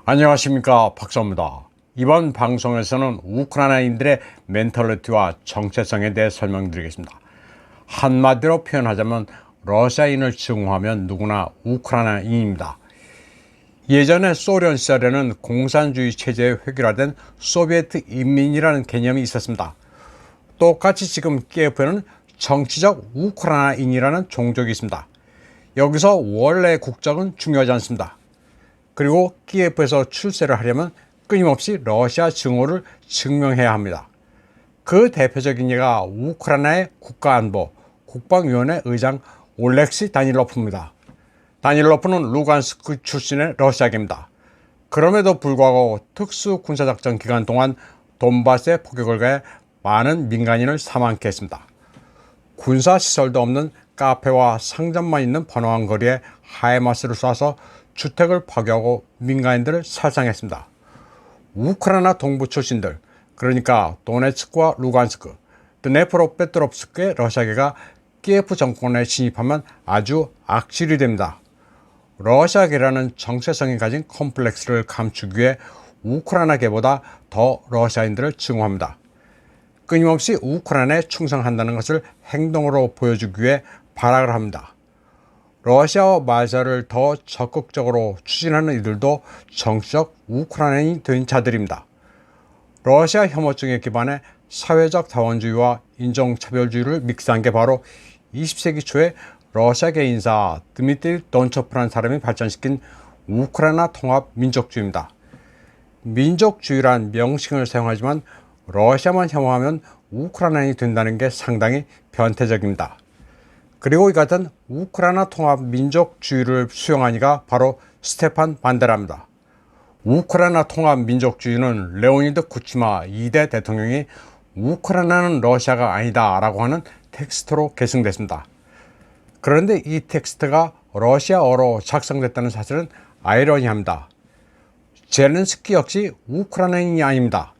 안녕하십니까, 박사입니다. 이번 방송에서는 우크라이나인들의 멘탈리티와 정체성에 대해 설명드리겠습니다. 한마디로 표현하자면 러시아인을 증오하면 누구나 우크라이나인입니다. 예전에 소련 시절에는 공산주의 체제에 획일화된 소비에트 인민이라는 개념이 있었습니다. 똑같이 지금 키예프에는 정치적 우크라이나인이라는 종족이 있습니다. 여기서 원래 국적은 중요하지 않습니다. 그리고 키예프에서 출세를 하려면 끊임없이 러시아 증오를 증명해야 합니다. 그 대표적인 예가 우크라이나의 국가안보 국방위원회 의장 올렉시 다닐로프입니다. 다닐로프는 루간스크 출신의 러시아계입니다. 그럼에도 불구하고 특수군사작전 기간 동안 돈바스의 포격을 가해 많은 민간인을 사망케 했습니다. 군사시설도 없는 카페와 상점만 있는 번화한 거리에 하이마스를 쏴서 주택을 파괴하고 민간인들을 살상했습니다. 우크라이나 동부 출신들, 그러니까 도네츠크와 루간스크, 드네프로페트롭스크의 러시아계가 키예프 정권에 진입하면 아주 악질이 됩니다. 러시아계라는 정체성이 가진 컴플렉스를 감추기 위해 우크라이나계보다 더 러시아인들을 증오합니다. 끊임없이 우크라이나에 충성한다는 것을 행동으로 보여주기 위해 발악을 합니다. 러시아어 말살을 더 적극적으로 추진하는 이들도 정치적 우크라이나인이 된 자들입니다. 러시아 혐오증에 기반해 사회적 자원주의와 인종차별주의를 믹스한 게 바로 20세기 초에 러시아계 인사 드미트리 돈초프라는 사람이 발전시킨 우크라이나 통합 민족주의입니다. 민족주의란 명칭을 사용하지만 러시아만 혐오하면 우크라이나인이 된다는 게 상당히 변태적입니다. 그리고 이 같은 우크라이나 통합 민족주의를 수용한 이가 바로 스테판 반데라입니다. 우크라이나 통합 민족주의는 레오니드 쿠치마 2대 대통령이 우크라이나는 러시아가 아니다 라고 하는 텍스트로 계승됐습니다. 그런데 이 텍스트가 러시아어로 작성됐다는 사실은 아이러니합니다. 젤렌스키 역시 우크라이나인이 아닙니다.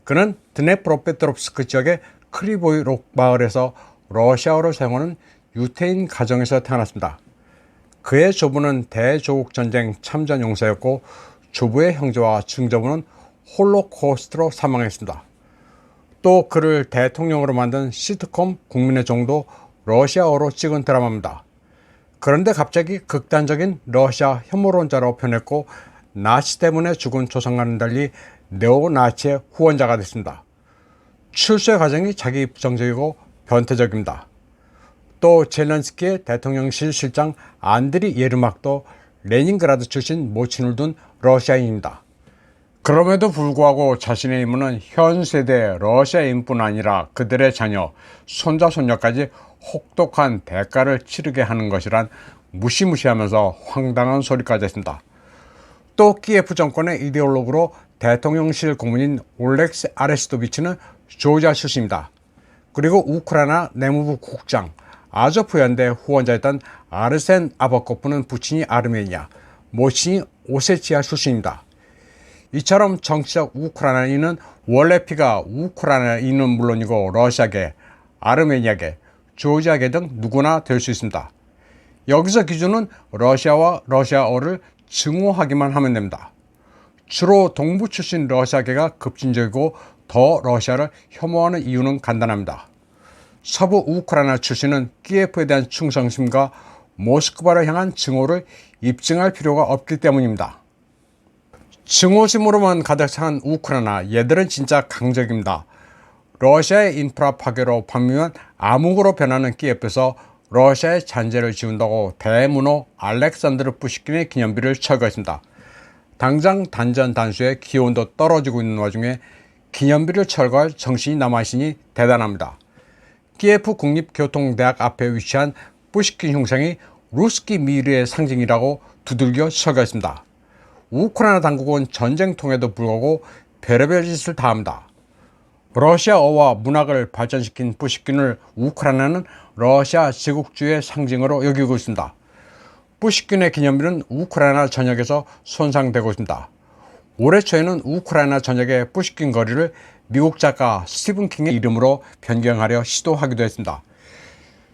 그는 드네프로페트롭스크 지역의 크리보이록 마을에서 러시아어를 사용하는 유태인 가정에서 태어났습니다. 그의 조부는 대조국전쟁 참전 용사였고 조부의 형제와 증조부는 홀로코스트로 사망했습니다. 또 그를 대통령으로 만든 시트콤 국민의 종도 러시아어로 찍은 드라마입니다. 그런데 갑자기 극단적인 러시아 혐오론자로 변했고 나치 때문에 죽은 조상과는 달리 네오나치의 후원자가 됐습니다. 출세 과정이 자기 부정적이고 변태적입니다. 또 젤렌스키의 대통령실 실장 안드리 예르막도 레닌그라드 출신 모친을 둔 러시아인입니다. 그럼에도 불구하고 자신의 임무는 현 세대 러시아인뿐 아니라 그들의 자녀, 손자, 손녀까지 혹독한 대가를 치르게 하는 것이란 무시무시하면서 황당한 소리까지 했습니다. 또 키예프 정권의 이데올로그로 대통령실 고문인 올렉시 아레스토비치는 조지아 출신입니다. 그리고 우크라이나 내무부 국장, 아조프 연대 후원자였던 아르센 아버코프는 부친이 아르메니아, 모친이 오세치아 출신입니다. 이처럼 정치적 우크라이나인은 원래 피가 우크라이나인은 물론이고 러시아계, 아르메니아계, 조지아계 등 누구나 될 수 있습니다. 여기서 기준은 러시아와 러시아어를 증오하기만 하면 됩니다. 주로 동부 출신 러시아계가 급진적이고 더 러시아를 혐오하는 이유는 간단합니다. 서부 우크라이나 출신은 키예프에 대한 충성심과 모스크바를 향한 증오를 입증할 필요가 없기 때문입니다. 증오심으로만 가득 찬 우크라이나, 얘들은 진짜 강적입니다. 러시아의 인프라 파괴로 반면 암흑으로 변하는 키예프에서 러시아의 잔재를 지운다고 대문호 알렉산드르 푸시킨의 기념비를 철거했습니다. 당장 단전 단수의 기온도 떨어지고 있는 와중에 기념비를 철거할 정신이 남아있으니 대단합니다. 키예프 국립교통대학 앞에 위치한 푸시킨 흉상이 루스키 미르의 상징이라고 두들겨 철거했습니다. 우크라이나 당국은 전쟁통에도 불구하고 별의별 짓을 다 합니다. 러시아어와 문학을 발전시킨 푸시킨을 우크라이나는 러시아 제국주의의 상징으로 여기고 있습니다. 푸시킨의 기념비는 우크라이나 전역에서 손상되고 있습니다. 올해 초에는 우크라이나 전역의 푸시킨 거리를 미국 작가 스티븐 킹의 이름으로 변경하려 시도하기도 했습니다.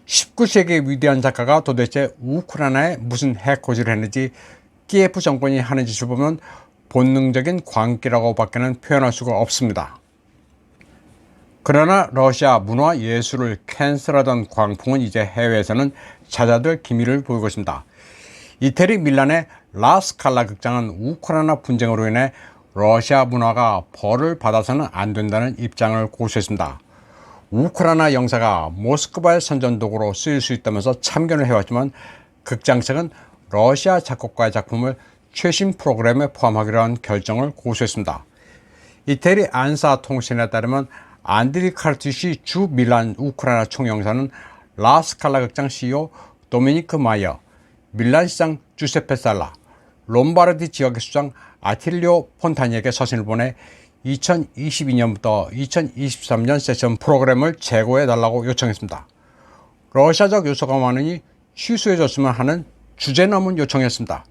19세기 위대한 작가가 도대체 우크라이나에 무슨 해코지를 했는지 키예프 정권이 하는 짓을 보면 본능적인 광기라고 밖에는 표현할 수가 없습니다. 그러나 러시아 문화 예술을 캔슬하던 광풍은 이제 해외에서는 잦아들 기미를 보이고 있습니다. 이태리 밀란의 라스칼라 극장은 우크라이나 분쟁으로 인해 러시아 문화가 벌을 받아서는 안 된다는 입장을 고수했습니다. 우크라이나 영사가 모스크바의 선전도구로 쓰일 수 있다면서 참견을 해왔지만 극장 측은 러시아 작곡가의 작품을 최신 프로그램에 포함하기로 한 결정을 고수했습니다. 이태리 안사 통신에 따르면 안드리 카르투시 주 밀란 우크라이나 총영사는 라스칼라 극장 CEO 도미니크 마이어, 밀란 시장 주세페 살라, 롬바르디 지역의 수장 아틸리오 폰타니에게 서신을 보내 2022년부터 2023년 세션 프로그램을 재고해달라고 요청했습니다. 러시아적 요소가 많으니 취소해줬으면 하는 주제넘은 요청이었습니다.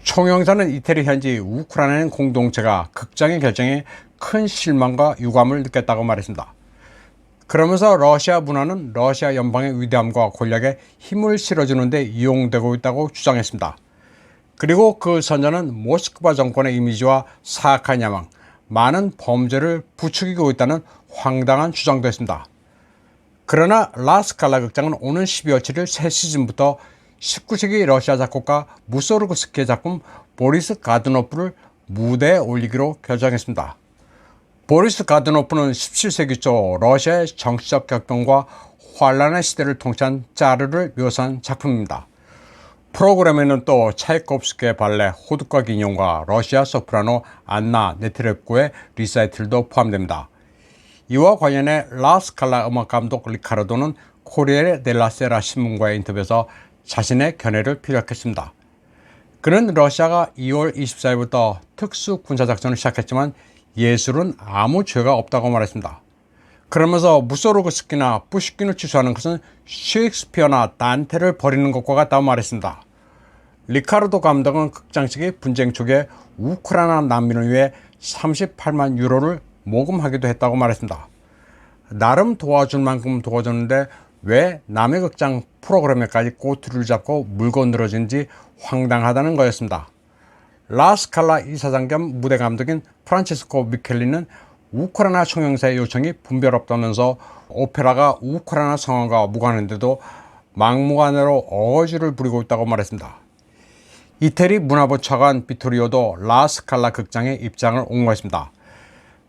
총영사는 이태리 현지 우크라이나 공동체가 극장의 결정에 큰 실망과 유감을 느꼈다고 말했습니다. 그러면서 러시아 문화는 러시아 연방의 위대함과 권력에 힘을 실어주는 데 이용되고 있다고 주장했습니다. 그리고 그 선전은 모스크바 정권의 이미지와 사악한 야망, 많은 범죄를 부추기고 있다는 황당한 주장도 했습니다. 그러나 라스칼라 극장은 오는 12월 7일 새 시즌부터 19세기 러시아 작곡가 무소르그스키의 작품 보리스 가드노프를 무대에 올리기로 결정했습니다. 보리스 가드노프는 17세기 초 러시아의 정치적 격변과 환란의 시대를 통치한 짜르를 묘사한 작품입니다. 프로그램에는 또 차이콥스키의 발레 호두과 인형과 러시아 소프라노 안나 네트렙코의 리사이틀도 포함됩니다. 이와 관련해 라스칼라 음악감독 리카르도는 코리에 델라 세라 신문과의 인터뷰에서 자신의 견해를 피력했습니다. 그는 러시아가 2월 24일부터 특수 군사작전을 시작했지만 예술은 아무 죄가 없다고 말했습니다. 그러면서 무소르그스키나 푸시킨을 취소하는 것은 셰익스피어나 단테를 버리는 것과 같다고 말했습니다. 리카르도 감독은 극장 측이 분쟁 초기에 우크라이나 난민을 위해 38만 유로를 모금하기도 했다고 말했습니다. 나름 도와줄 만큼 도와줬는데 왜 남의 극장 프로그램에까지 꼬투리를 잡고 물고 늘어진지 황당하다는 거였습니다. 라스칼라 이사장 겸 무대 감독인 프란체스코 미켈리는 우크라이나 총영사의 요청이 분별없다면서 오페라가 우크라이나 상황과 무관한데도 막무가내로 어거지를 부리고 있다고 말했습니다. 이태리 문화부 차관 비토리오도 라스칼라 극장의 입장을 옹호했습니다.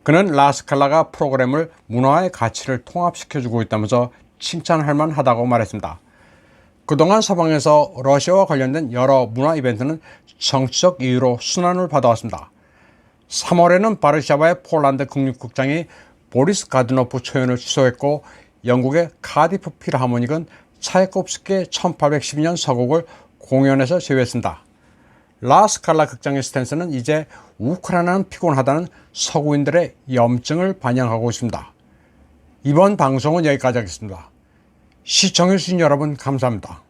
그는 라스칼라가 프로그램을 문화의 가치를 통합시켜주고 있다면서 칭찬할 만하다고 말했습니다. 그동안 서방에서 러시아와 관련된 여러 문화 이벤트는 정치적 이유로 순환을 받아왔습니다. 3월에는 바르샤바의 폴란드 국립극장이 보리스 가드노프 초연을 취소했고 영국의 카디프 필하모닉은 차이콥스키의 1812년 서곡을 공연에서 제외했습니다. 라스칼라 극장의 스탠스는 이제 우크라이나는 피곤하다는 서구인들의 염증을 반영하고 있습니다. 이번 방송은 여기까지 하겠습니다. 시청해주신 여러분 감사합니다.